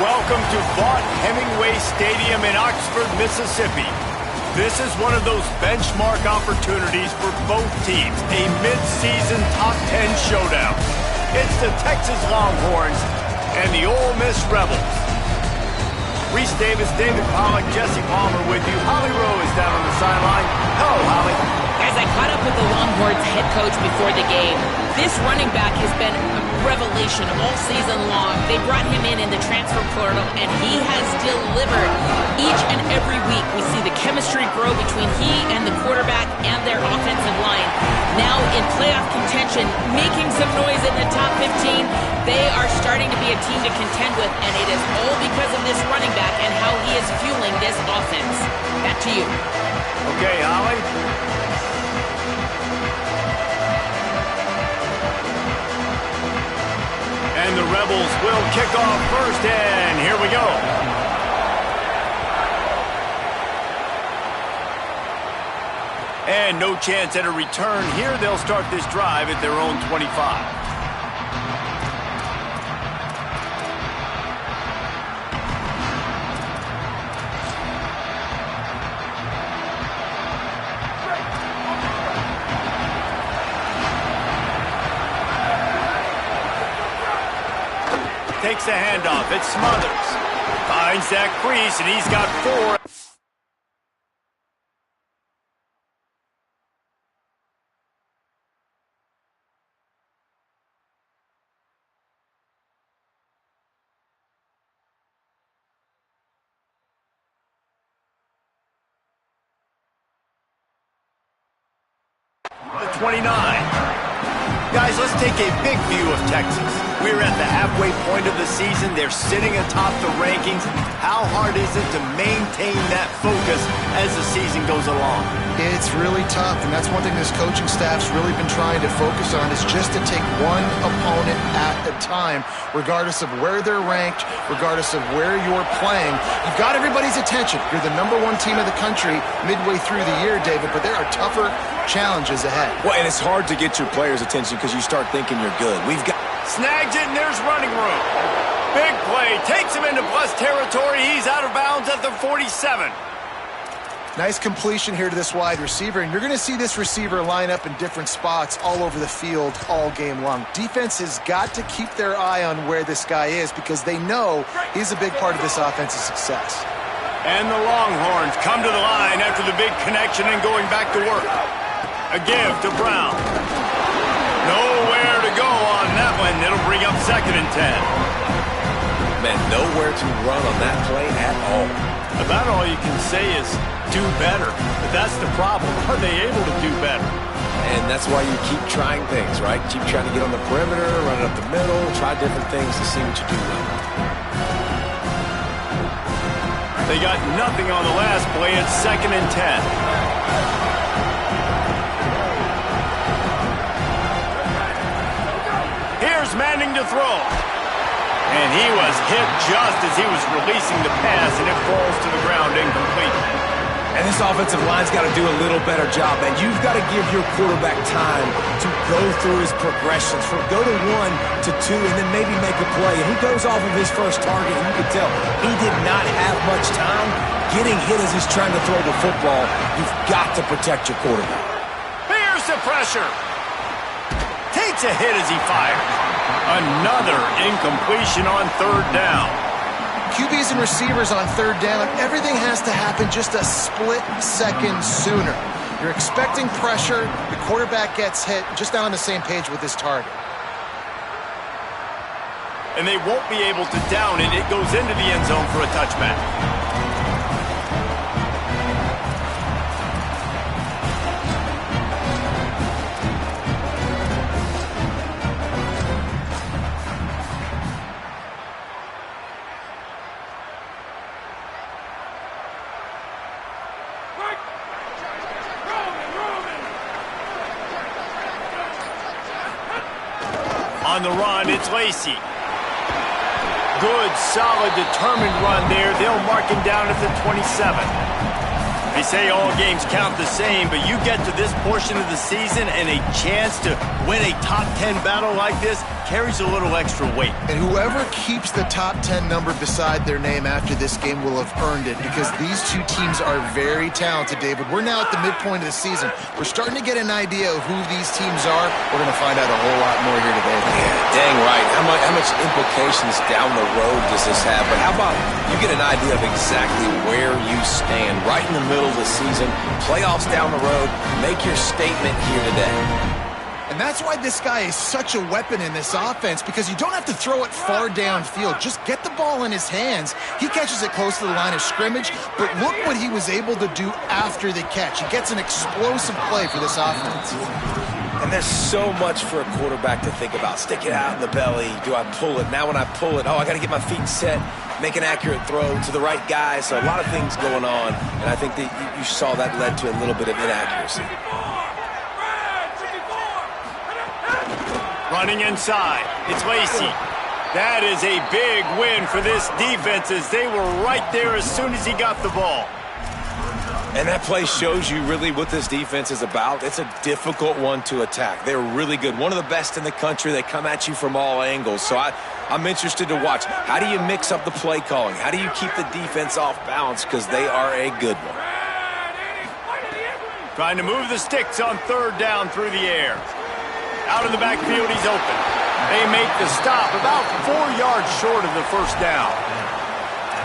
Welcome to Vaught Hemingway Stadium in Oxford, Mississippi. This is one of those benchmark opportunities for both teams, a mid-season top 10 showdown. It's the Texas Longhorns and the Ole Miss Rebels. Reese Davis, David Pollack, Jesse Palmer with you. Holly Rowe is down on the sideline. Hello, Holly. Guys, I caught up with the Longhorns head coach before the game. This running back has been a revelation all season long. They brought him in the transfer portal, and he has delivered. Each and every week, we see the chemistry grow between he and the quarterback and their offensive line. Now in playoff contention, making some noise in the top 15, they are starting to be a team to contend with, and it is all because of this running back and how he is fueling this offense. Back to you. Okay, Holly. And the Rebels will kick off first, and here we go. And no chance at a return here. They'll start this drive at their own 25. Takes the handoff. It's Smothers. Finds that crease, and he's got 4. The 29. Guys, let's take a big view of Texas. We're at the halfway point of the season. They're sitting atop the rankings. How hard is it to maintain that focus as the season goes along? It's really tough, and that's one thing this coaching staff's really been trying to focus on, is just to take one opponent at a time, regardless of where they're ranked, regardless of where you're playing. You've got everybody's attention. You're the #1 team in the country midway through the year, David, but there are tougher challenges ahead. Well, and it's hard to get your players' attention because you start thinking you're good. We've got... Snags it, and there's running room. Big play. Takes him into plus territory. He's out of bounds at the 47. Nice completion here to this wide receiver, and you're going to see this receiver line up in different spots all over the field all game long. Defense has got to keep their eye on where this guy is because they know he's a big part of this offense's success. And the Longhorns come to the line after the big connection and going back to work. A give to Brown. Nowhere to go on that one. It'll bring up 2nd and 10. Man, nowhere to run on that play at all. About all you can say is do better. But that's the problem. Are they able to do better? And that's why you keep trying things, right? Keep trying to get on the perimeter, run it up the middle, try different things to see what you do well. They got nothing on the last play. It's 2nd and 10. Here's Manning to throw. And he was hit just as he was releasing the pass, and it falls to the ground incomplete. And this offensive line's got to do a little better job, man. You've got to give your quarterback time to go through his progressions, from go to 1 to 2, and then maybe make a play. And he goes off of his first target, and you can tell he did not have much time getting hit as he's trying to throw the football. You've got to protect your quarterback. Here's the pressure. Takes a hit as he fires. Another incompletion on 3rd down. QBs and receivers on 3rd down, everything has to happen just a split second sooner. You're expecting pressure, the quarterback gets hit, just not on the same page with his target. And they won't be able to down it. It goes into the end zone for a touchback. On the run, it's Lacey. Good, solid, determined run there. They'll mark him down at the 27. They say all games count the same, but you get to this portion of the season and a chance to win a top 10 battle like this carries a little extra weight. And whoever keeps the top 10 number beside their name after this game will have earned it, because these two teams are very talented, David. We're now at the midpoint of the season. We're starting to get an idea of who these teams are. We're going to find out a whole lot more here today. Yeah, dang right. How much implications down the road does this have? But how about you get an idea of exactly where you stand right in the middle of the season, playoffs down the road, make your statement here today. And that's why this guy is such a weapon in this offense, because you don't have to throw it far downfield. Just get the ball in his hands. He catches it close to the line of scrimmage, but look what he was able to do after the catch. He gets an explosive play for this offense. And there's so much for a quarterback to think about. Stick it out in the belly. Do I pull it? Now when I pull it, I got to get my feet set, make an accurate throw to the right guy. So a lot of things going on, and I think that you saw that led to a little bit of inaccuracy. Running inside, it's Lacy. That is a big win for this defense, as they were right there as soon as he got the ball. And that play shows you really what this defense is about. It's a difficult one to attack. They're really good. One of the best in the country. They come at you from all angles. So I'm interested to watch. How do you mix up the play calling? How do you keep the defense off balance? Because they are a good one. Trying to move the sticks on third down through the air. Out of the backfield, he's open. They make the stop about 4 yards short of the first down.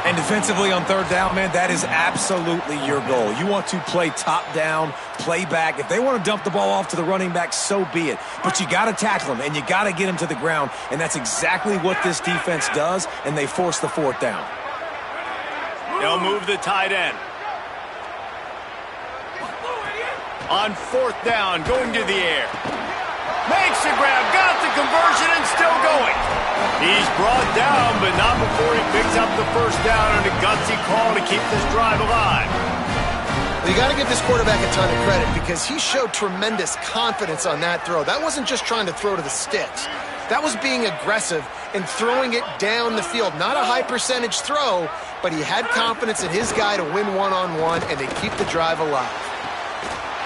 And defensively on third down, man, that is absolutely your goal. You want to play top down, play back. If they want to dump the ball off to the running back, so be it. But you got to tackle them, and you got to get them to the ground. And that's exactly what this defense does, and they force the fourth down. They'll move the tight end. On fourth down, going to the air. Makes the grab, got the conversion, and still going. He's brought down, but not before he picks up the first down on a gutsy call to keep this drive alive. Well, you got to give this quarterback a ton of credit, because he showed tremendous confidence on that throw. That wasn't just trying to throw to the sticks. That was being aggressive and throwing it down the field. Not a high percentage throw, but he had confidence in his guy to win one-on-one, and they keep the drive alive.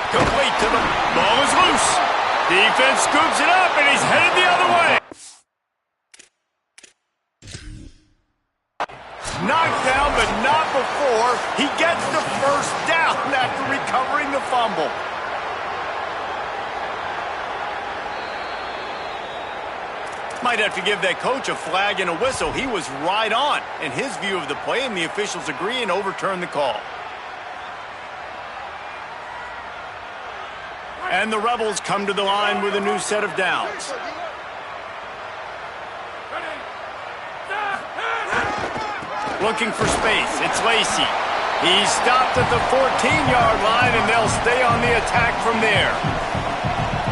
Complete to the ball is loose. Defense scoops it up, and he's headed the other way. Knocked down, but not before he gets the first down after recovering the fumble. Might have to give that coach a flag and a whistle. He was right on in his view of the play, and the officials agree and overturn the call. And the Rebels come to the line with a new set of downs. Looking for space, it's Lacy. He's stopped at the 14-yard line, and they'll stay on the attack from there.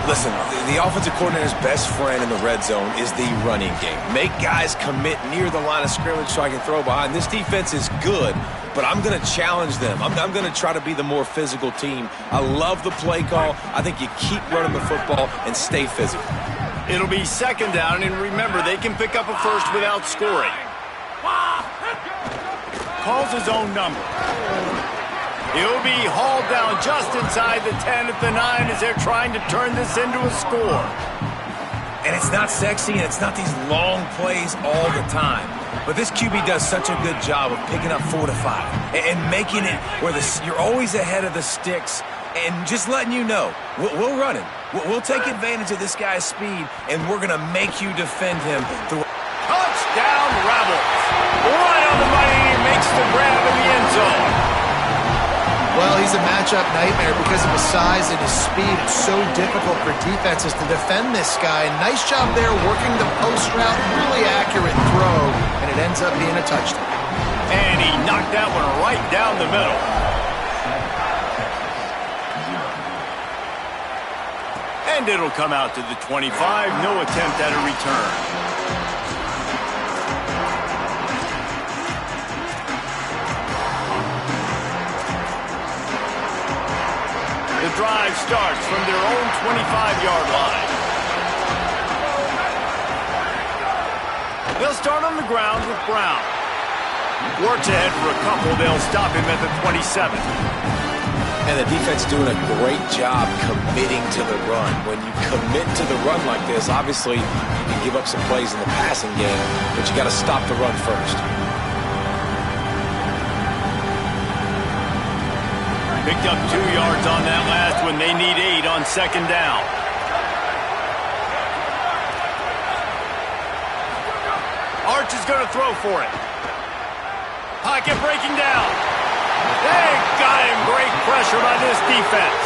Listen, the offensive coordinator's best friend in the red zone is the running game. Make guys commit near the line of scrimmage so I can throw behind. This defense is good, but I'm going to challenge them. I'm going to try to be the more physical team. I love the play call. I think you keep running the football and stay physical. It'll be second down, and remember, they can pick up a first without scoring. Calls his own number. He'll be hauled down just inside the 10 at the 9 as they're trying to turn this into a score. And it's not sexy, and it's not these long plays all the time. But this QB does such a good job of picking up 4 to 5 and making it where you're always ahead of the sticks and just letting you know, we'll run him. We'll take advantage of this guy's speed, and we're going to make you defend him through. Touchdown, Rebels. Right on the money, he makes the grab in the end zone. Well, he's a matchup nightmare because of his size and his speed. It's so difficult for defenses to defend this guy. Nice job there working the post route. Really accurate throw, and it ends up being a touchdown. And he knocked that one right down the middle. And it'll come out to the 25. No attempt at a return. The drive starts from their own 25-yard line. They'll start on the ground with Brown. Works ahead for a couple. They'll stop him at the 27. And the defense doing a great job committing to the run. When you commit to the run like this, obviously you can give up some plays in the passing game, but you got to stop the run first. Picked up 2 yards on that last one. They need 8 on second down. Arch is going to throw for it. Pocket breaking down. They got him. Great pressure by this defense.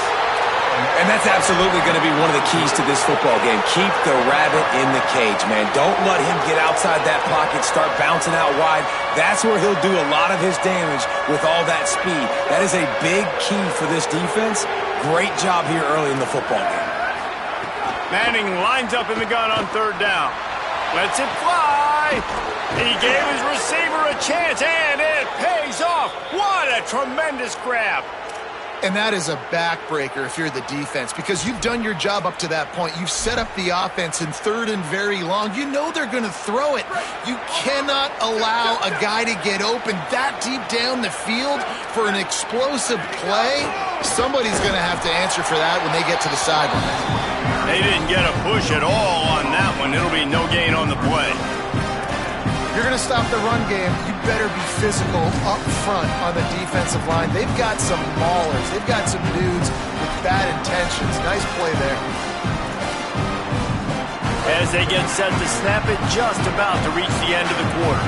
And that's absolutely going to be one of the keys to this football game. Keep the rabbit in the cage, man. Don't let him get outside that pocket, start bouncing out wide. That's where he'll do a lot of his damage with all that speed. That is a big key for this defense. Great job here early in the football game. Manning lines up in the gun on third down. Lets it fly. He gave his receiver a chance, and it pays off. What a tremendous grab. And that is a backbreaker if you're the defense, because you've done your job up to that point. You've set up the offense in third and very long. You know they're going to throw it. You cannot allow a guy to get open that deep down the field for an explosive play. Somebody's going to have to answer for that when they get to the sideline. They didn't get a push at all on that one. It'll be no gain on the play. If you're going to stop the run game, you better be physical up front on the defensive line. They've got some maulers. They've got some dudes with bad intentions. Nice play there. As they get set to snap it, just about to reach the end of the quarter.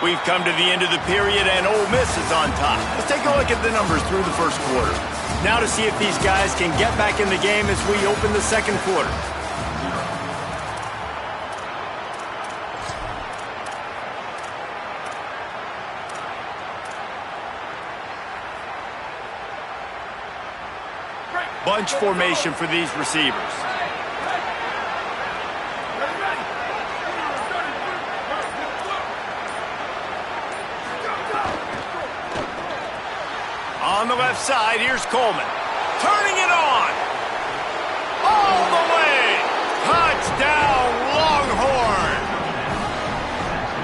We've come to the end of the period, and Ole Miss is on top. Let's take a look at the numbers through the first quarter. Now to see if these guys can get back in the game as we open the second quarter. Bunch formation for these receivers. On the left side, here's Coleman. Turning it on. All the way. Touchdown, Longhorn.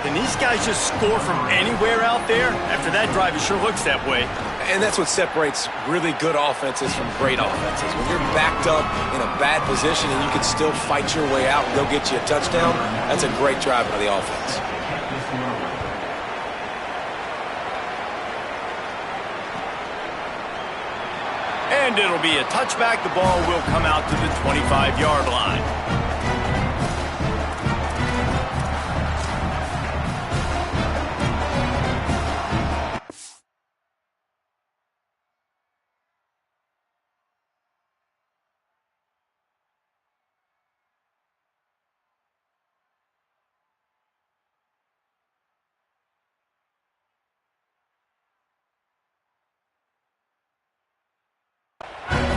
Can these guys just score from anywhere out there? After that drive, it sure looks that way. And that's what separates really good offenses from great offenses. When you're backed up in a bad position and you can still fight your way out and go get you a touchdown, that's a great drive by the offense. And it'll be a touchback. The ball will come out to the 25-yard line.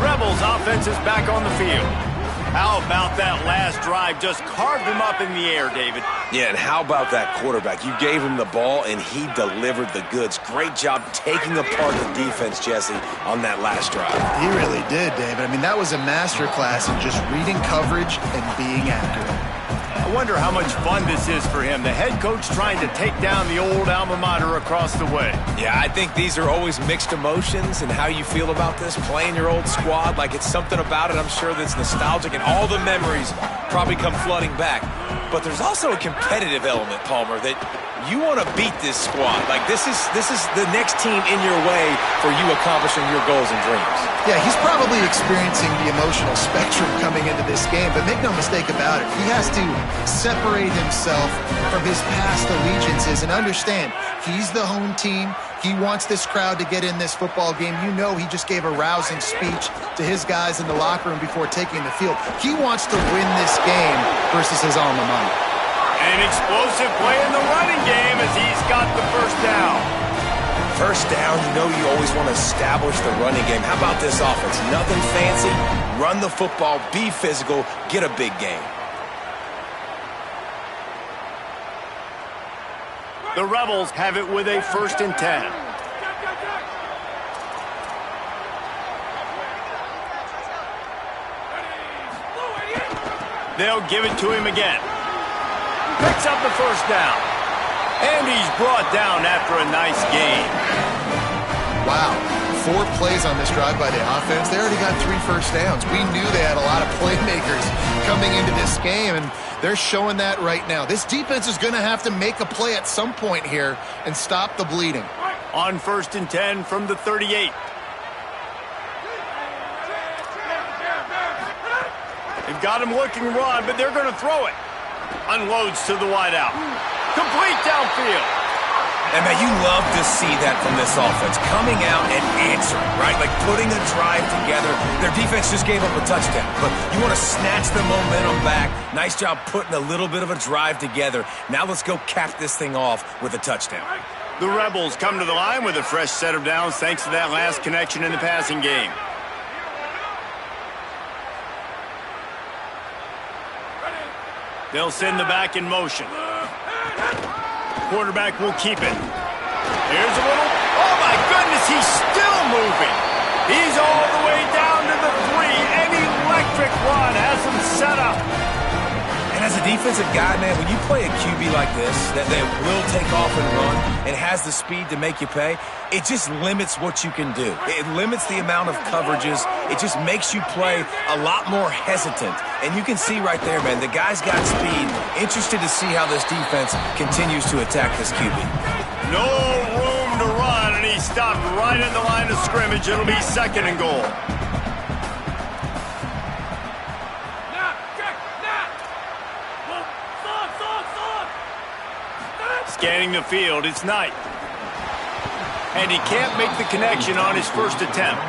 Rebels offense is back on the field. How about that last drive? Just carved him up in the air, David. Yeah, and how about that quarterback? You gave him the ball, and he delivered the goods. Great job taking apart the defense, Jesse, on that last drive. He really did, David. I mean, that was a masterclass in just reading coverage and being accurate. I wonder how much fun this is for him. The head coach trying to take down the old alma mater across the way. Yeah, I think these are always mixed emotions and how you feel about this, playing your old squad. Like, it's something about it, I'm sure, that's nostalgic, and all the memories probably come flooding back. But there's also a competitive element, Palmer, that you want to beat this squad. Like, this is the next team in your way for you accomplishing your goals and dreams. Yeah, he's probably experiencing the emotional spectrum coming into this game, but make no mistake about it, he has to separate himself from his past allegiances and understand he's the home team. He wants this crowd to get in this football game. You know he just gave a rousing speech to his guys in the locker room before taking the field. He wants to win this game versus his alma mater. An explosive play in the running game as he's got the first down. First down, you know you always want to establish the running game. How about this offense? Nothing fancy. Run the football, be physical, get a big gain. The Rebels have it with a 1st and 10. They'll give it to him again. Picks up the first down. And he's brought down after a nice gain. Wow. 4 plays on this drive by the offense. They already got 3 first downs. We knew they had a lot of playmakers coming into this game, and they're showing that right now. This defense is going to have to make a play at some point here and stop the bleeding. On 1st and 10 from the 38. They've got him looking run, but they're going to throw it. Unloads to the wideout. Complete downfield. And, man, you love to see that from this offense. Coming out and answering, right? Like putting a drive together. Their defense just gave up a touchdown. But you want to snatch the momentum back. Nice job putting a little bit of a drive together. Now let's go cap this thing off with a touchdown. The Rebels come to the line with a fresh set of downs thanks to that last connection in the passing game. They'll send the back in motion. Quarterback will keep it. Here's a little... Oh, my goodness, he's still moving. He's all the way down to the 3. An electric run has him set up. And as a defensive guy, man, when you play a QB like this, that they will take off and run and has the speed to make you pay, it just limits what you can do. It limits the amount of coverages. It just makes you play a lot more hesitant. And you can see right there, man, the guy's got speed. Interested to see how this defense continues to attack this QB. No room to run, and he stopped right at the line of scrimmage. It'll be 2nd and goal. Scanning the field, it's Knight. And he can't make the connection on his first attempt.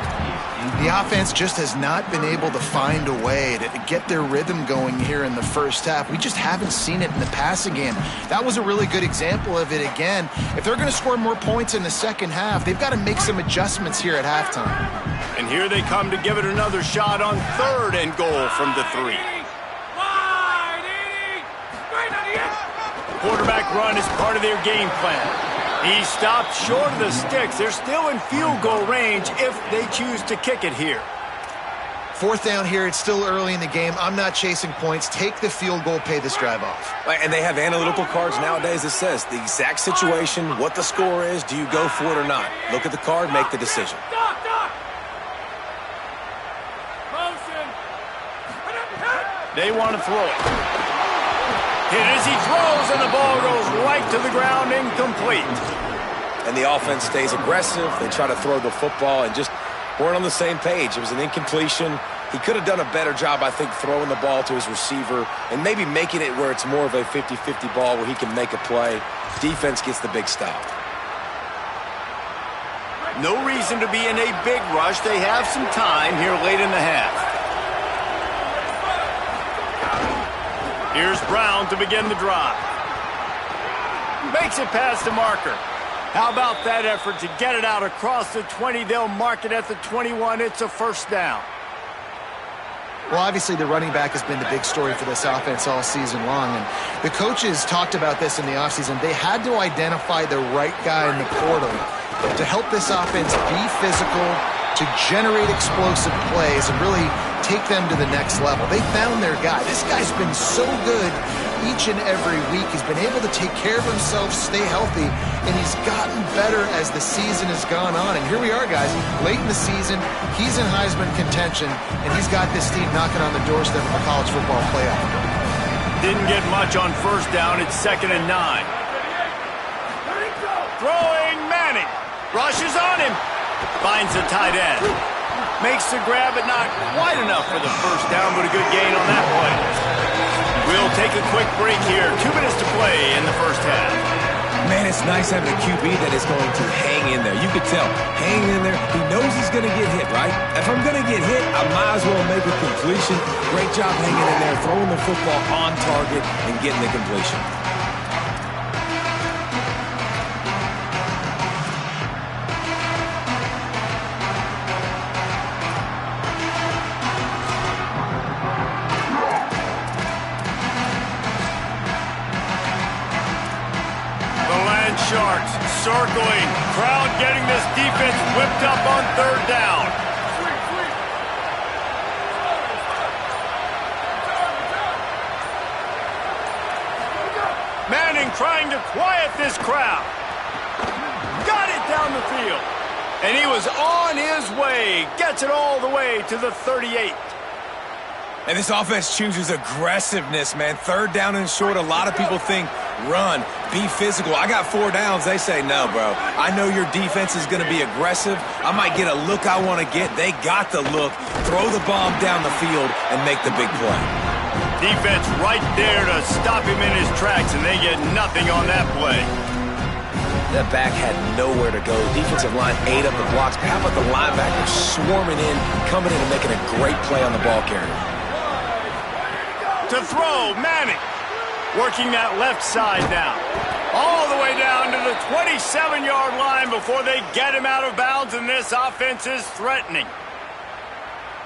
The offense just has not been able to find a way to get their rhythm going here in the first half. We just haven't seen it in the passing game. That was a really good example of it again. If they're going to score more points in the second half, they've got to make some adjustments here at halftime. And here they come to give it another shot on 3rd and goal from the 3. Quarterback run is part of their game plan. He stopped short of the sticks. They're still in field goal range if they choose to kick it here. 4th down here. It's still early in the game. I'm not chasing points. Take the field goal, pay this drive off. And they have analytical cards nowadays that says the exact situation, what the score is, do you go for it or not? Look at the card, make the decision. They want to throw it. Hit as he throws, and the ball goes right to the ground, incomplete. And the offense stays aggressive. They try to throw the football and just weren't on the same page. It was an incompletion. He could have done a better job, I think, throwing the ball to his receiver and maybe making it where it's more of a 50-50 ball where he can make a play. Defense gets the big stop. No reason to be in a big rush. They have some time here late in the half. Here's Brown to begin the drive. Makes it past the marker. How about that effort to get it out across the 20? They'll mark it at the 21. It's a 1st down. Well, obviously, the running back has been the big story for this offense all season long. And the coaches talked about this in the offseason. They had to identify the right guy in the portal to help this offense be physical, to generate explosive plays, and really take them to the next level. They found their guy. This guy's been so good each and every week. He's been able to take care of himself, stay healthy, and he's gotten better as the season has gone on. And here we are, guys, late in the season. He's in Heisman contention, and he's got this team knocking on the doorstep of a college football playoff. Didn't get much on 1st down. It's 2nd and 9. Throwing Manning. Rushes on him. Finds the tight end. Makes the grab, but not quite enough for the 1st down, but a good gain on that play. We'll take a quick break here. 2 minutes to play in the 1st half. Man, it's nice having a QB that is going to hang in there. You could tell, hang in there. He knows he's going to get hit, right? If I'm going to get hit, I might as well make a completion. Great job hanging in there, throwing the football on target and getting the completion. Sharks circling. Crowd getting this defense whipped up on 3rd down. line trying to quiet this crowd. Got it down the field. And he was on his way. Gets it all the way to the 38. And this offense chooses aggressiveness, man. Third down and short, a lot of people think run, be physical. I got 4 downs. They say no, bro. I know your defense is going to be aggressive. I might get a look I want to get. They got the look. Throw the bomb down the field and make the big play. Defense right there to stop him in his tracks, and they get nothing on that play. That back had nowhere to go. Defensive line ate up the blocks. How about the linebackers swarming in, coming in and making a great play on the ball carrier? To throw, Manning. Working that left side now. All the way down to the 27-yard line before they get him out of bounds, and this offense is threatening.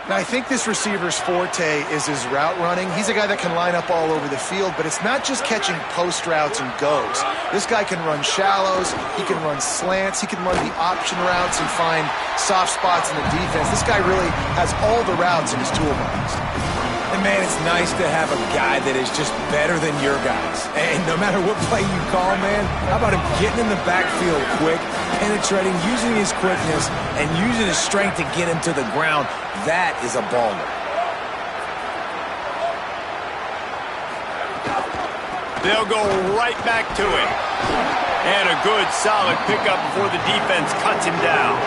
Now, I think this receiver's forte is his route running. He's a guy that can line up all over the field, but it's not just catching post routes and goes. This guy can run shallows, he can run slants, he can run the option routes and find soft spots in the defense. This guy really has all the routes in his toolbox. And, man, it's nice to have a guy that is just better than your guys. And no matter what play you call, man, how about him getting in the backfield quick, penetrating, using his quickness, and using his strength to get him to the ground? That is a baller. They'll go right back to him. And a good, solid pickup before the defense cuts him down.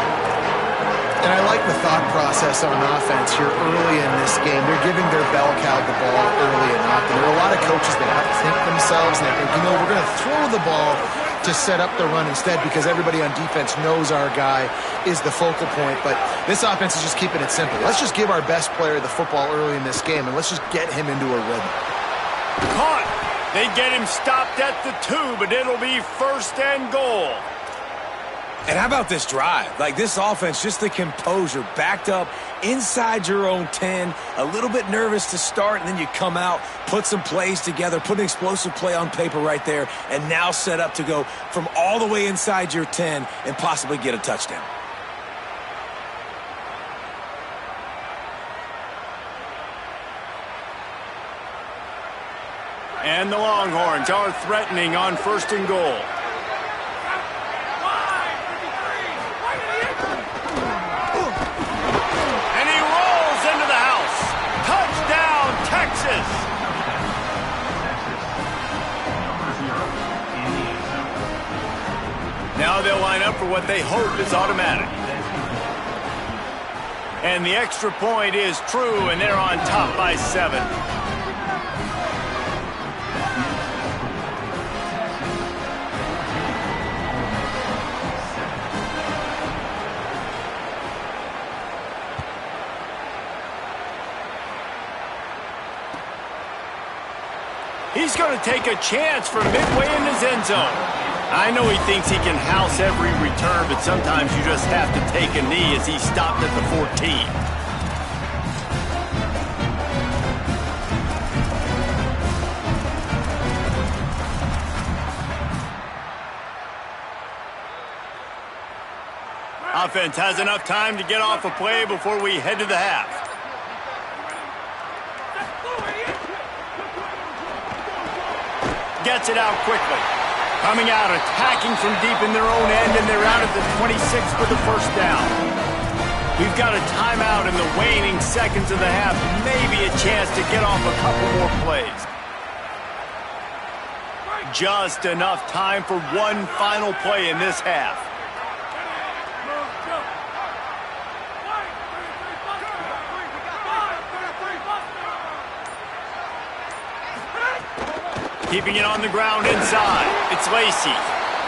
And I like the thought process on offense here early in this game. They're giving their bell cow the ball early enough. And there are a lot of coaches that have to think themselves and they think, you know, we're going to throw the ball to set up the run instead because everybody on defense knows our guy is the focal point. But this offense is just keeping it simple. Let's just give our best player the football early in this game and let's just get him into a rhythm. Caught. They get him stopped at the 2, but it'll be 1st and goal. And how about this drive? Like, this offense, just the composure, backed up inside your own 10, a little bit nervous to start, and then you come out, put some plays together, put an explosive play on paper right there, and now set up to go from all the way inside your 10 and possibly get a touchdown. And the Longhorns are threatening on 1st and goal. Now they'll line up for what they hope is automatic. And the extra point is true, and they're on top by 7. He's going to take a chance from midway in his end zone. I know he thinks he can house every return, but sometimes you just have to take a knee as he stopped at the 14. Offense has enough time to get off a play before we head to the half. Gets it out quickly. Coming out, attacking from deep in their own end, and they're out at the 26 for the 1st down. We've got a timeout in the waning seconds of the half. Maybe a chance to get off a couple more plays. Just enough time for one final play in this half. Keeping it on the ground inside. It's Lacy.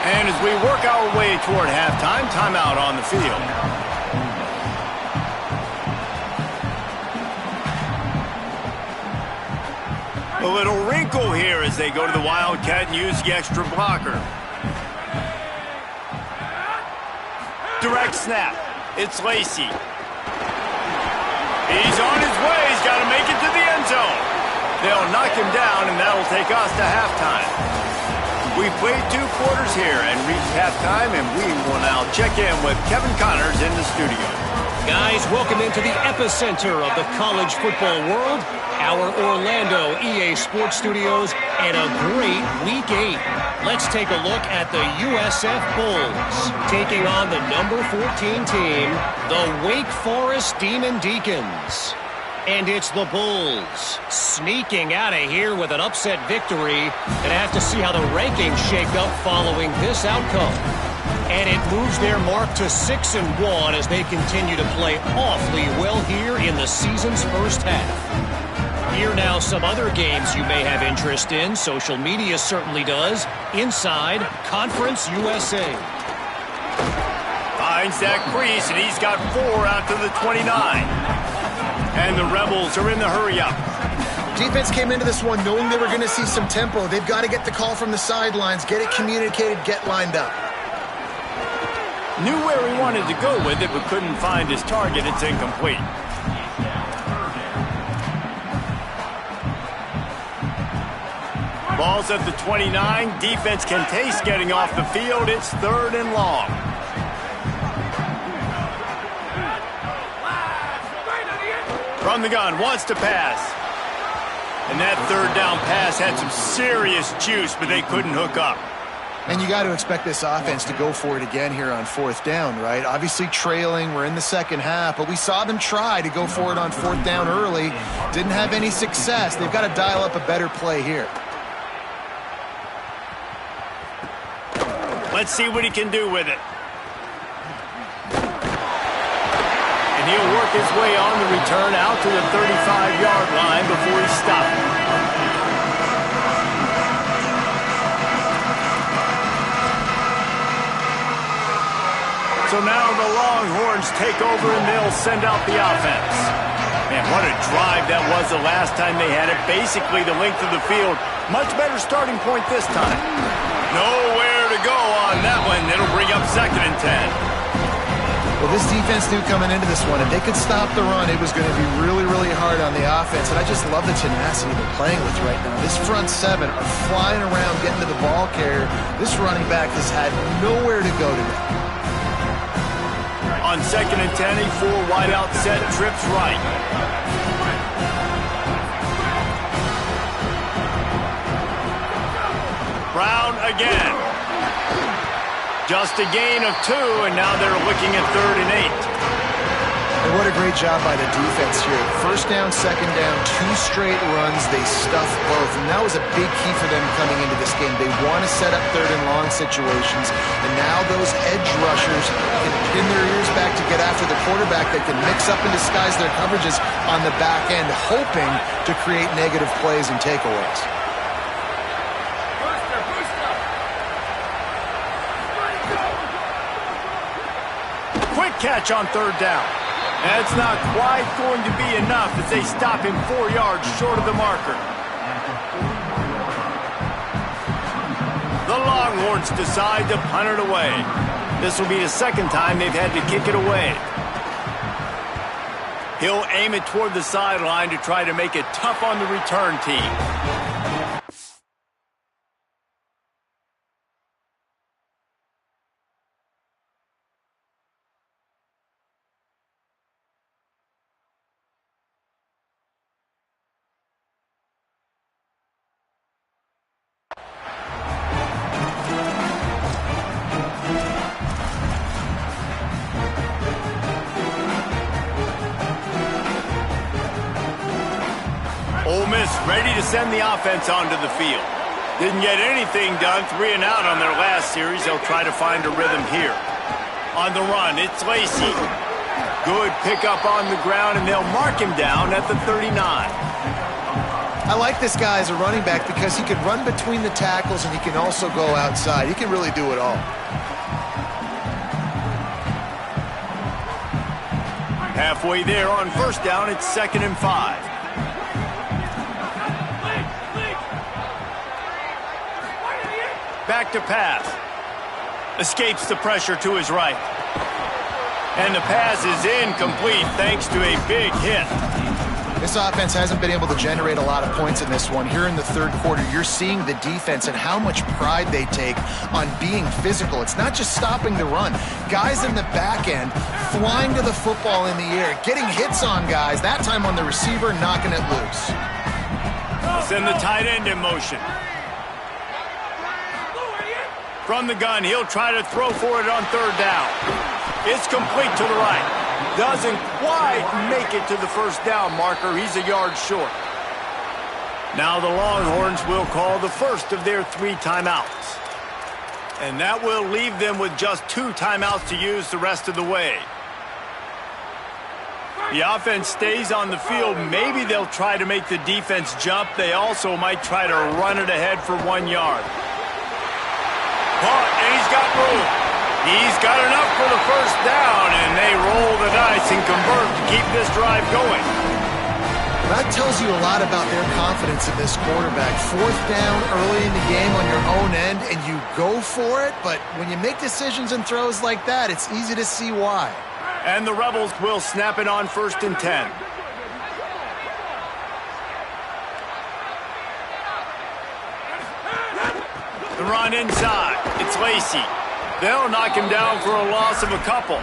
And as we work our way toward halftime, timeout on the field. A little wrinkle here as they go to the Wildcat and use the extra blocker. Direct snap. It's Lacy. He's on his way. He's got to make it to the end zone. They'll knock him down, and that'll take us to halftime. We played 2 quarters here and reached halftime, and we will now check in with Kevin Connors in the studio. Guys, welcome into the epicenter of the college football world, our Orlando EA Sports Studios, and a great Week 8. Let's take a look at the USF Bulls. Taking on the number 14 team, the Wake Forest Demon Deacons. And it's the Bulls sneaking out of here with an upset victory. And have to see how the rankings shake up following this outcome. And it moves their mark to 6-1 as they continue to play awfully well here in the season's first half. Here now some other games you may have interest in. Social media certainly does. Inside Conference USA. Finds that crease, and he's got 4 out to the 29. And the Rebels are in the hurry-up. Defense came into this one knowing they were going to see some tempo. They've got to get the call from the sidelines, get it communicated, get lined up. Knew where he wanted to go with it, but couldn't find his target. It's incomplete. Ball's at the 29. Defense can taste getting off the field. It's 3rd and long. From the gun, wants to pass. And that 3rd down pass had some serious juice, but they couldn't hook up. And you got to expect this offense to go for it again here on 4th down, right? Obviously trailing, we're in the second half, but we saw them try to go for it on 4th down early. Didn't have any success. They've got to dial up a better play here. Let's see what he can do with it. And he'll work his way on the return out to the 35-yard line before he stopped. So now the Longhorns take over and they'll send out the offense. Man, what a drive that was the last time they had it. Basically the length of the field. Much better starting point this time. Nowhere to go on that one. It'll bring up 2nd and 10. Well, this defense knew coming into this one, if they could stop the run, it was going to be really, really hard on the offense. And I just love the tenacity they're playing with right now. This front 7 are flying around, getting to the ball carrier. This running back has had nowhere to go today. On 2nd and 10, a 4-wideout set, trips right. Brown again. Just a gain of 2, and now they're looking at 3rd and 8. And what a great job by the defense here. 1st down, 2nd down, 2 straight runs. They stuffed both, and that was a big key for them coming into this game. They want to set up 3rd and long situations, and now those edge rushers can pin their ears back to get after the quarterback. They can mix up and disguise their coverages on the back end, hoping to create negative plays and takeaways. Quick catch on 3rd down. That's not quite going to be enough as they stop him 4 yards short of the marker. The Longhorns decide to punt it away. This will be the 2nd time they've had to kick it away. He'll aim it toward the sideline to try to make it tough on the return team. Ole Miss ready to send the offense onto the field. Didn't get anything done, 3 and out on their last series. They'll try to find a rhythm here. On the run, it's Lacey. Good pickup on the ground, and they'll mark him down at the 39. I like this guy as a running back because he can run between the tackles and he can also go outside. He can really do it all. Halfway there on 1st down, it's 2nd and 5. Back to pass. Escapes the pressure to his right. And the pass is incomplete thanks to a big hit. This offense hasn't been able to generate a lot of points in this one. Here in the 3rd quarter, you're seeing the defense and how much pride they take on being physical. It's not just stopping the run. Guys in the back end flying to the football in the air, getting hits on guys, that time on the receiver, knocking it loose. Send the tight end in motion. From the gun, he'll try to throw for it on third down. It's complete to the right. Doesn't quite make it to the first down marker. He's a yard short. Now the Longhorns will call the first of their 3 timeouts. And that will leave them with just 2 timeouts to use the rest of the way. The offense stays on the field. Maybe they'll try to make the defense jump. They also might try to run it ahead for 1 yard. Caught, and he's got room. He's got enough for the first down, and they roll the dice and convert to keep this drive going. That tells you a lot about their confidence in this quarterback. 4th down early in the game on your own end, and you go for it, but when you make decisions and throws like that, it's easy to see why. And the Rebels will snap it on 1st and 10. The run inside. It's Lacy. They'll knock him down for a loss of a couple.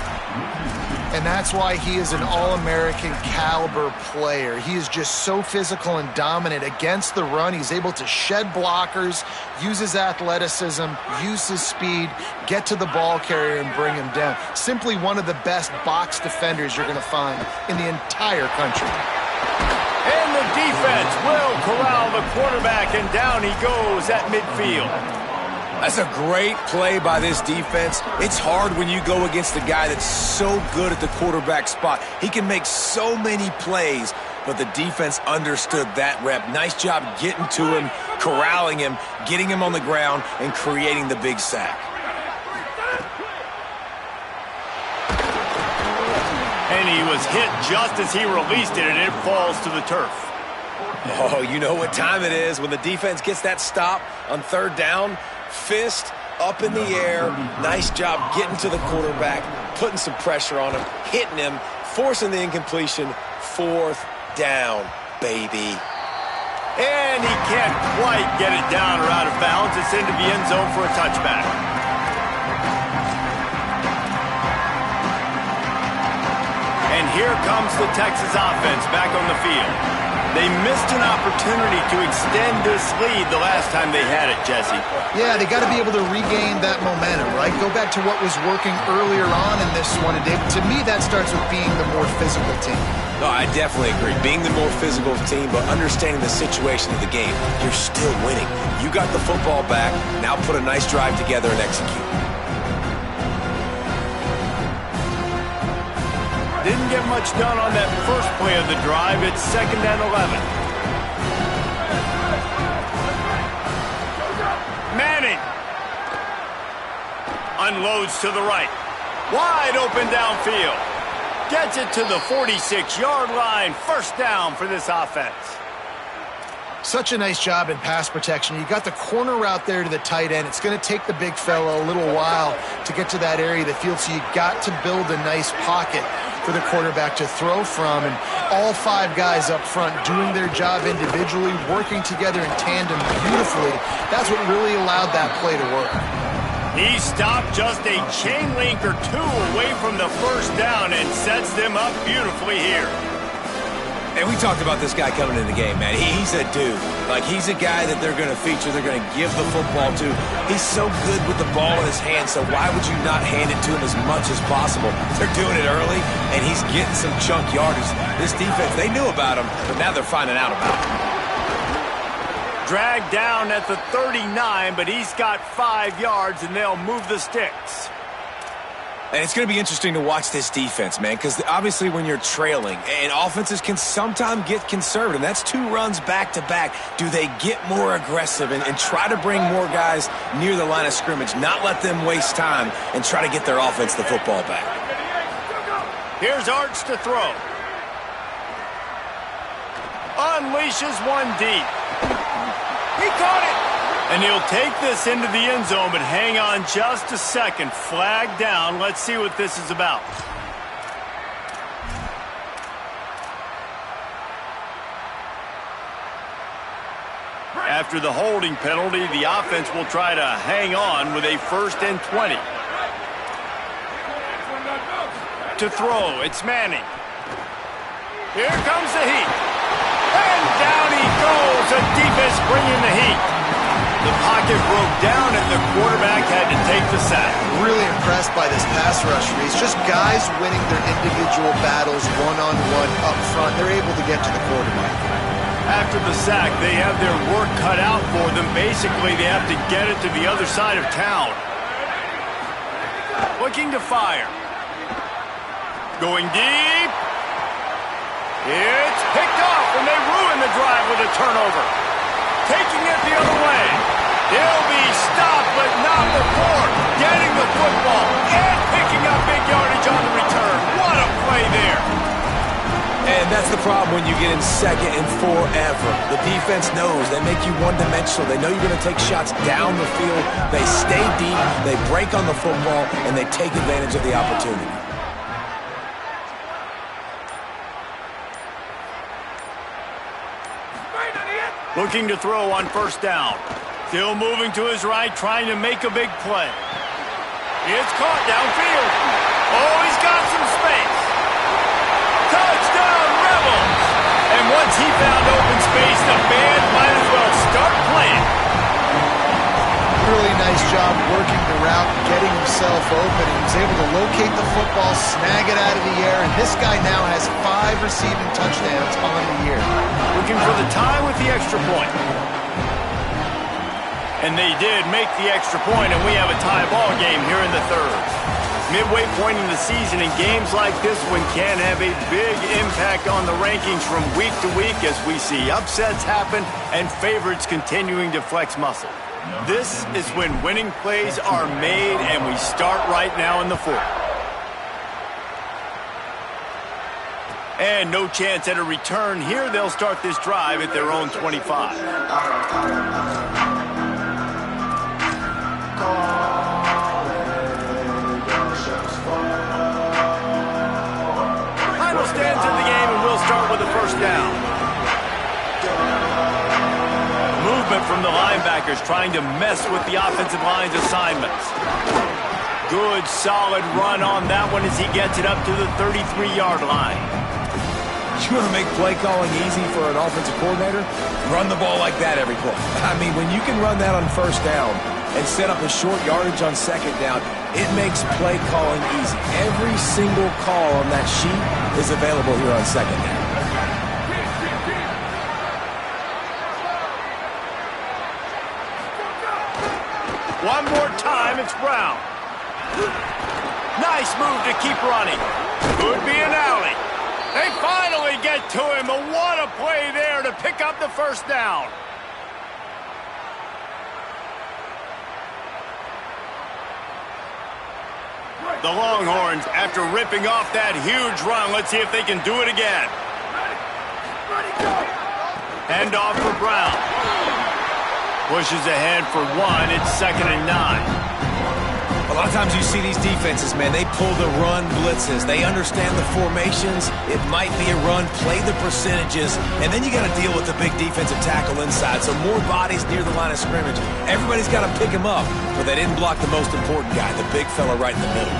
And that's why he is an All-American caliber player. He is just so physical and dominant against the run. He's able to shed blockers, use his athleticism, use his speed, get to the ball carrier and bring him down. Simply one of the best box defenders you're going to find in the entire country. And the defense will corral the quarterback, and down he goes at midfield. That's a great play by this defense. It's hard when you go against a guy that's so good at the quarterback spot. He can make so many plays, but the defense understood that rep. Nice job getting to him, corralling him, getting him on the ground, and creating the big sack. And he was hit just as he released it, and it falls to the turf. Oh, you know what time it is when the defense gets that stop on 3rd down. Fist up in the air. Nice job getting to the quarterback, putting some pressure on him, hitting him, forcing the incompletion. 4th down, baby. And he can't quite get it down or out of bounds. It's into the end zone for a touchback. And here comes the Texas offense back on the field. They missed an opportunity to extend this lead the last time they had it, Jesse. Yeah, they got to be able to regain that momentum, right? Go back to what was working earlier on in this one. And to me, that starts with being the more physical team. No, I definitely agree. Being the more physical team, but understanding the situation of the game, you're still winning. You got the football back. Now put a nice drive together and execute. Didn't get much done on that first play of the drive. It's 2nd and 11. Manning unloads to the right. Wide open downfield. Gets it to the 46-yard line. 1st down for this offense. Such a nice job in pass protection. You got the corner route there to the tight end. It's going to take the big fella a little while to get to that area of the field, so you got to build a nice pocket for the quarterback to throw from, and all 5 guys up front doing their job individually, working together in tandem beautifully. That's what really allowed that play to work. He stopped just a chain link or 2 away from the 1st down and sets them up beautifully here. And we talked about this guy coming in the game, man. He's a dude. Like, he's a guy that they're going to feature, they're going to give the football to. He's so good with the ball in his hand, so why would you not hand it to him as much as possible? They're doing it early, and he's getting some chunk yardage. This defense, they knew about him, but now they're finding out about him. Dragged down at the 39, but he's got 5 yards, and they'll move the sticks. And it's going to be interesting to watch this defense, man, because obviously when you're trailing, and offenses can sometimes get conservative, and that's 2 runs back-to-back. Do they get more aggressive and try to bring more guys near the line of scrimmage, not let them waste time, and try to get their offense the football back? Here's Arch to throw. Unleashes one deep. He caught it. And he'll take this into the end zone, but hang on just a second. Flag down. Let's see what this is about. After the holding penalty, the offense will try to hang on with a 1st and 20. To throw, it's Manning. Here comes the heat. And down he goes. The defense bringing the heat. The pocket broke down and the quarterback had to take the sack. Really impressed by this pass rush, Reese. Just guys winning their individual battles one-on-one up front. They're able to get to the quarterback. After the sack, they have their work cut out for them. Basically, they have to get it to the other side of town. Looking to fire. Going deep. It's picked off, and they ruin the drive with a turnover. Taking it the other way. He'll be stopped, but not before getting the football and picking up big yardage on the return. What a play there. And that's the problem when you get in second and forever. The defense knows they make you one-dimensional. They know you're going to take shots down the field. They stay deep, they break on the football, and they take advantage of the opportunity. Looking to throw on first down. Still moving to his right, trying to make a big play. It's caught downfield. Oh, he's got some space. Touchdown, Rebels! And once he found open space, the band might as well start playing. Really nice job working the route, getting himself open. He was able to locate the football, snag it out of the air, and this guy now has 5 receiving touchdowns on the year. Looking for the tie with the extra point. And they did make the extra point, and we have a tie ball game here in the third. Midway point in the season, and games like this one can have a big impact on the rankings from week to week as we see upsets happen and favorites continuing to flex muscle. This is when winning plays are made, and we start right now in the fourth. And no chance at a return here. They'll start this drive at their own 25. Final stands in the game, and we'll start with a first down. Movement from the linebackers trying to mess with the offensive line's assignments. Good, solid run on that one as he gets it up to the 33-yard line. You want to make play calling easy for an offensive coordinator? Run the ball like that every play. I mean, when you can run that on first down and set up a short yardage on second down, it makes play calling easy. Every single call on that sheet is available here on second down. One more time, it's Brown. Nice move to keep running. Could be an alley. They finally get to him, but what a play there to pick up the first down. The Longhorns, after ripping off that huge run, let's see if they can do it again. Hand off for Brown. Pushes ahead for one. It's 2nd and 9. A lot of times you see these defenses, man, they pull the run blitzes. They understand the formations. It might be a run, play the percentages, and then you got to deal with the big defensive tackle inside. So more bodies near the line of scrimmage. Everybody's got to pick him up, but they didn't block the most important guy, the big fella right in the middle.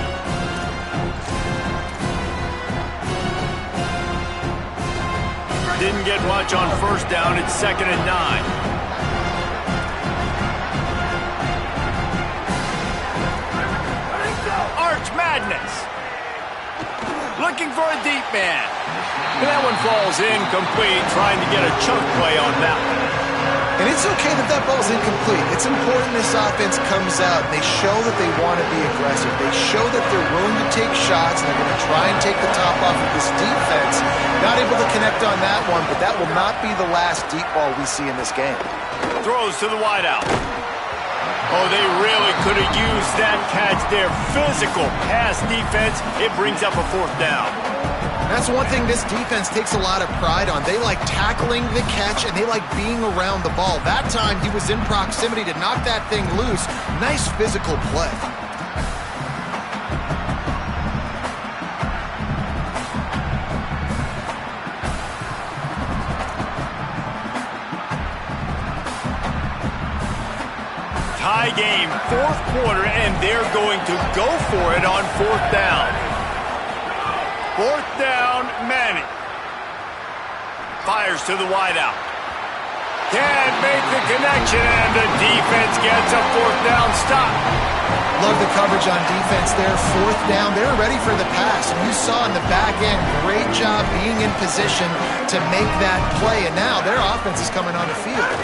Didn't get much on first down. It's 2nd and 9. Madness. Looking for a deep man. And that one falls incomplete, trying to get a chunk play on that one. And it's okay that that ball's incomplete. It's important this offense comes out and they show that they want to be aggressive. They show that they're willing to take shots and they're going to try and take the top off of this defense. Not able to connect on that one, but that will not be the last deep ball we see in this game. Throws to the wideout. Oh, they really could have used that catch there. Physical pass defense. It brings up a fourth down. That's one thing this defense takes a lot of pride on. They like tackling the catch, and they like being around the ball. That time, he was in proximity to knock that thing loose. Nice physical play. Tie game, fourth quarter, and they're going to go for it on fourth down. Fourth down, Manning. Fires to the wideout. Can't make the connection, and the defense gets a fourth down stop. Love the coverage on defense there. Fourth down, they're ready for the pass. And you saw in the back end, great job being in position to make that play. And now their offense is coming on the field.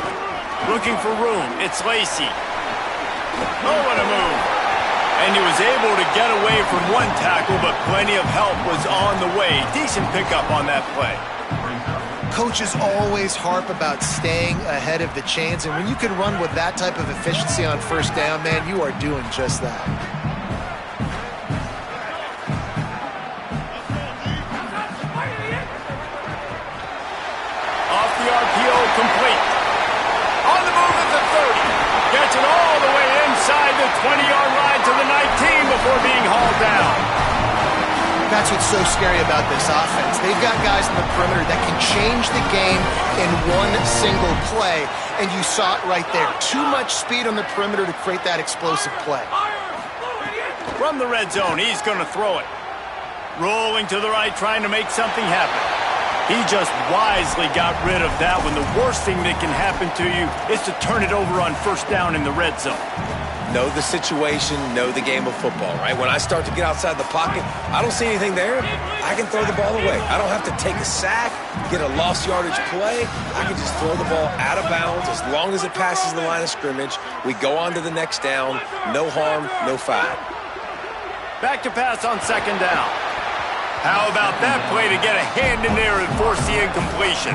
Looking for room, it's Lacy. Oh, what a move. And he was able to get away from one tackle, but plenty of help was on the way. Decent pickup on that play. Coaches always harp about staying ahead of the chains, and when you can run with that type of efficiency on first down, man, you are doing just that. Off the RPO, complete. On the move at the 30. Gets it all the way inside the 20-yard line to the 19 before being hauled down. That's what's so scary about this offense. They've got guys in the perimeter that can change the game in one single play, and you saw it right there. Too much speed on the perimeter to create that explosive play. From the red zone, he's going to throw it. Rolling to the right, trying to make something happen. He just wisely got rid of that when the worst thing that can happen to you is to turn it over on first down in the red zone. Know the situation, know the game of football, right? When I start to get outside the pocket, I don't see anything there, I can throw the ball away. I don't have to take a sack, get a lost yardage play. I can just throw the ball out of bounds as long as it passes the line of scrimmage. We go on to the next down. No harm, no foul. Back to pass on second down. How about that play to get a hand in there and force the incompletion?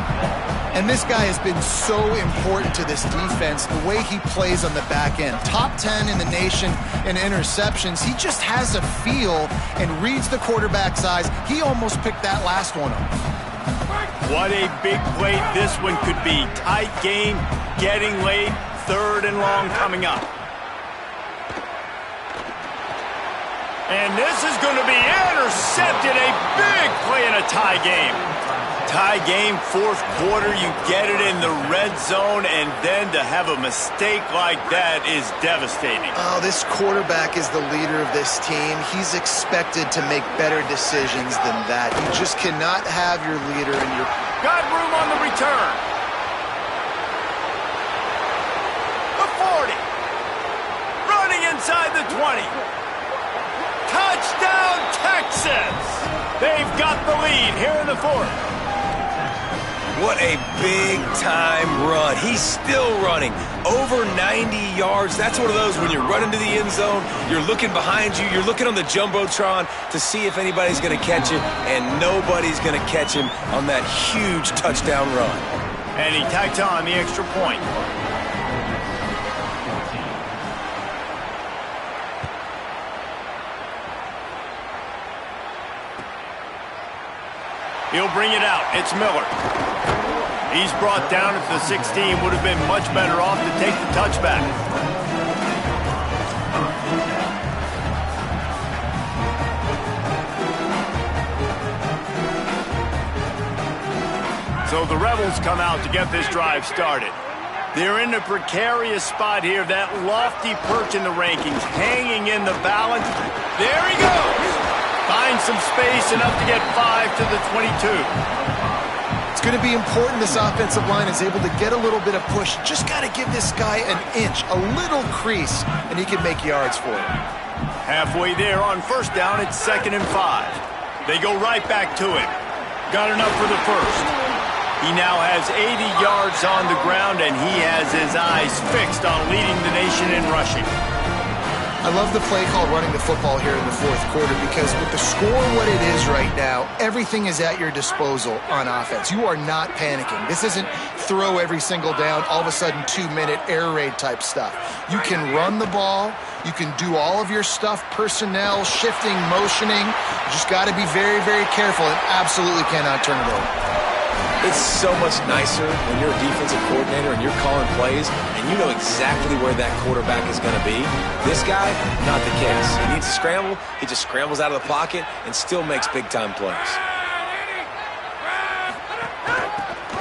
And this guy has been so important to this defense, the way he plays on the back end. Top 10 in the nation in interceptions. He just has a feel and reads the quarterback's eyes. He almost picked that last one up. What a big play this one could be. Tight game, getting late, third and long coming up. And this is going to be intercepted. A big play in a tie game. Tie game, fourth quarter, you get it in the red zone, and then to have a mistake like that is devastating. Oh, this quarterback is the leader of this team. He's expected to make better decisions than that. You just cannot have your leader in your... Got room on the return. The 40. Running inside the 20. Touchdown, Texas! They've got the lead here in the fourth. What a big-time run. He's still running. Over 90 yards. That's one of those when you're running to the end zone, you're looking behind you, you're looking on the Jumbotron to see if anybody's going to catch it, and nobody's going to catch him on that huge touchdown run. And he tacks on the extra point. He'll bring it out. It's Miller. He's brought down at the 16. Would have been much better off to take the touchback. So the Rebels come out to get this drive started. They're in a precarious spot here. That lofty perch in the rankings, hanging in the balance. There he goes. Finds some space, enough to get 5 to the 22. It's going to be important this offensive line is able to get a little bit of push. Just got to give this guy an inch, a little crease, and he can make yards for it. Halfway there on first down, it's 2nd and 5. They go right back to him. Got enough for the first. He now has 80 yards on the ground, and he has his eyes fixed on leading the nation in rushing. I love the play call running the football here in the fourth quarter because with the score what it is right now, everything is at your disposal on offense. You are not panicking. This isn't throw every single down, all of a sudden 2-minute air raid type stuff. You can run the ball. You can do all of your stuff, personnel, shifting, motioning. You just got to be very, very careful and absolutely cannot turn it over. It's so much nicer when you're a defensive coordinator and you're calling plays and you know exactly where that quarterback is going to be. This guy, not the case. He needs to scramble. He just scrambles out of the pocket and still makes big-time plays.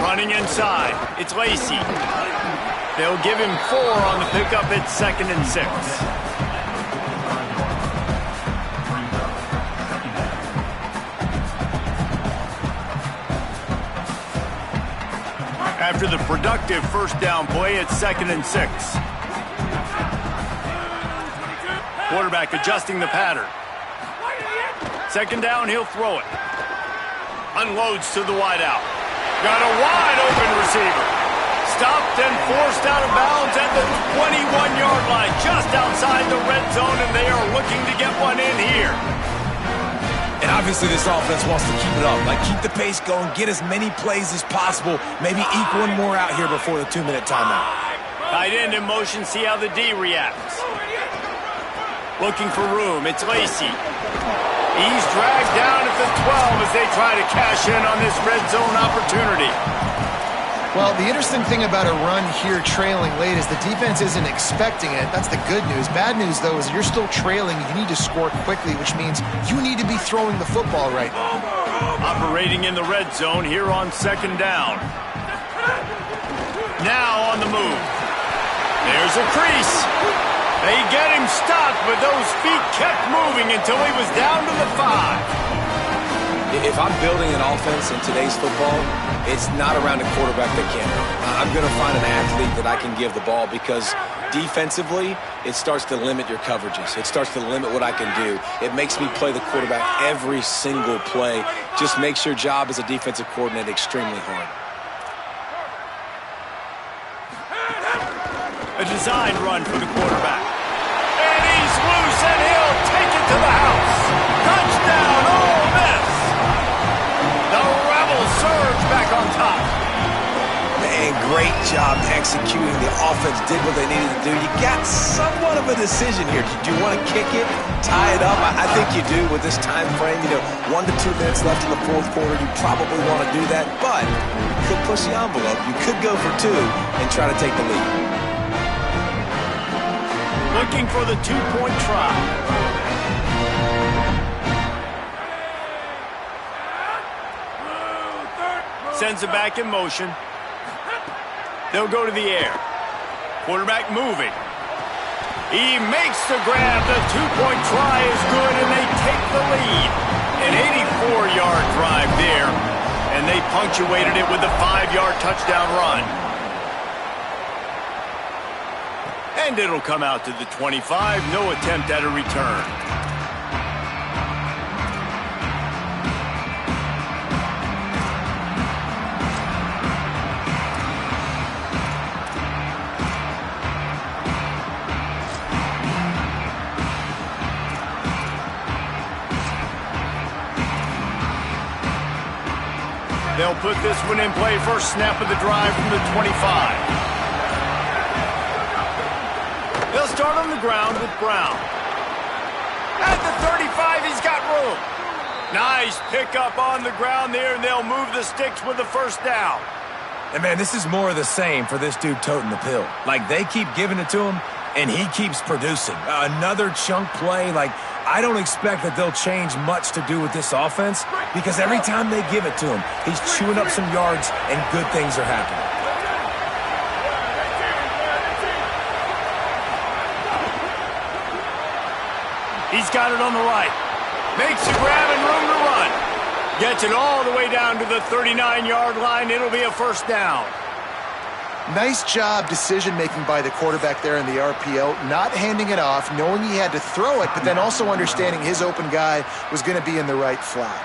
Running inside. It's Lacy. They'll give him 4 on the pickup. It's 2nd and 6. After the productive first down play, it's 2nd and 6. Quarterback adjusting the pattern. 2nd down, he'll throw it. Unloads to the wideout. Got a wide open receiver. Stopped and forced out of bounds at the 21-yard line, just outside the red zone, and they are looking to get one in here. And obviously this offense wants to keep it up. Like, keep the pace going, get as many plays as possible, maybe eke one more out here before the 2-minute timeout. Tight end in motion, see how the D reacts. Looking for room, it's Lacy. He's dragged down at the 12 as they try to cash in on this red zone opportunity. Well, the interesting thing about a run here trailing late is the defense isn't expecting it. That's the good news. Bad news, though, is you're still trailing. You need to score quickly, which means you need to be throwing the football right now. Operating in the red zone here on 2nd down. Now on the move. There's a crease. They get him stopped, but those feet kept moving until he was down to the 5. If I'm building an offense in today's football, it's not around a quarterback that can run. I'm going to find an athlete that I can give the ball because defensively, it starts to limit your coverages. It starts to limit what I can do. It makes me play the quarterback every single play. Just makes your job as a defensive coordinator extremely hard. A designed run for the quarterback. And he's loose, and he'll take it to the house. Touchdown, Ole Miss. The Rebels surge back on top. Man, great job executing. The offense did what they needed to do. You got somewhat of a decision here. Do you want to kick it, tie it up? I think you do with this time frame. 1 to 2 minutes left in the fourth quarter. You probably want to do that, but you could push the envelope. You could go for 2 and try to take the lead. Looking for the 2-point try. Sends it back in motion. They'll go to the air. Quarterback moving. He makes the grab. The 2-point try is good, and they take the lead. An 84-yard drive there, and they punctuated it with a 5-yard touchdown run. And it'll come out to the 25. No attempt at a return. They'll put this one in play. First snap of the drive from the 25. They'll start on the ground with Brown. At the 35, he's got room. Nice pickup on the ground there, and they'll move the sticks with the first down. And, man, this is more of the same for this dude toting the pill. Like, they keep giving it to him, and he keeps producing. Another chunk play. Like, I don't expect that they'll change much to do with this offense because every time they give it to him, he's chewing up some yards, and good things are happening. He's got it on the right. Makes a grab and room to run. Gets it all the way down to the 39-yard line. It'll be a first down. Nice job decision-making by the quarterback there in the RPO, not handing it off, knowing he had to throw it, but then also understanding his open guy was going to be in the right flat.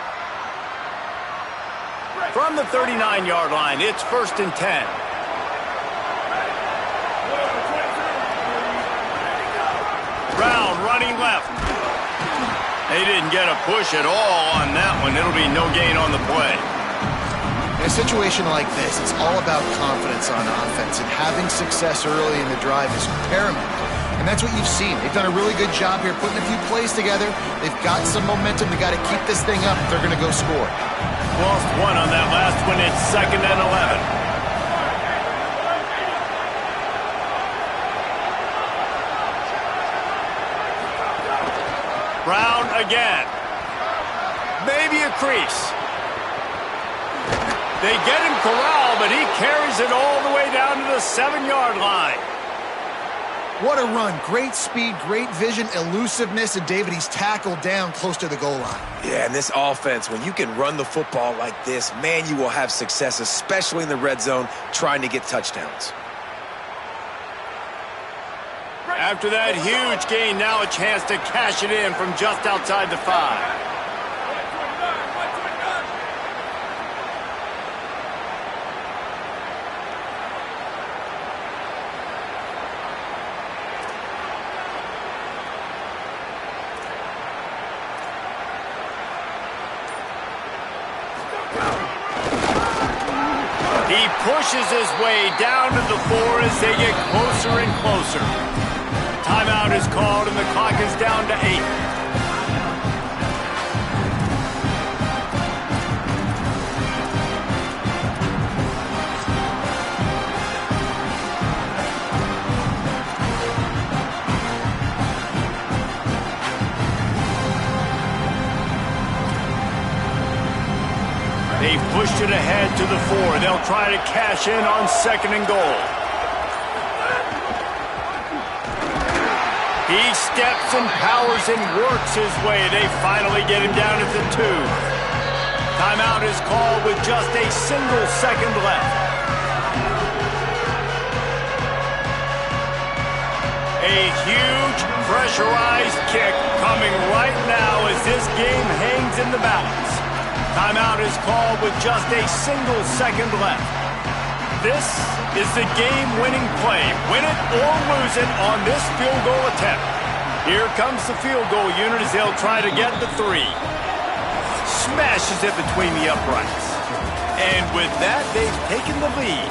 From the 39-yard line, it's 1st and 10. Brown running left. They didn't get a push at all on that one. It'll be no gain on the play. In a situation like this, it's all about confidence on offense, and having success early in the drive is paramount. And that's what you've seen. They've done a really good job here putting a few plays together. They've got some momentum. They've got to keep this thing up if they're going to go score. Lost one on that last one. It's 2nd and 11. Brown again. Maybe a crease. They get him corralled, but he carries it all the way down to the 7-yard line. What a run. Great speed, great vision, elusiveness, and David, he's tackled down close to the goal line. Yeah, and this offense, when you can run the football like this, man, you will have success, especially in the red zone, trying to get touchdowns. After that huge gain, now a chance to cash it in from just outside the 5. He pushes his way down to the 4 as they get closer and closer. Timeout is called and the clock is down to 8. They've pushed it ahead to the 4. They'll try to cash in on 2nd and goal. He steps and powers and works his way. They finally get him down at the 2. Timeout is called with just a single second left. A huge pressurized kick coming right now as this game hangs in the balance. Timeout is called with just a single second left. This is the game-winning play. Win it or lose it on this field goal attempt. Here comes the field goal unit as they'll try to get the 3. Smashes it between the uprights. And with that, they've taken the lead.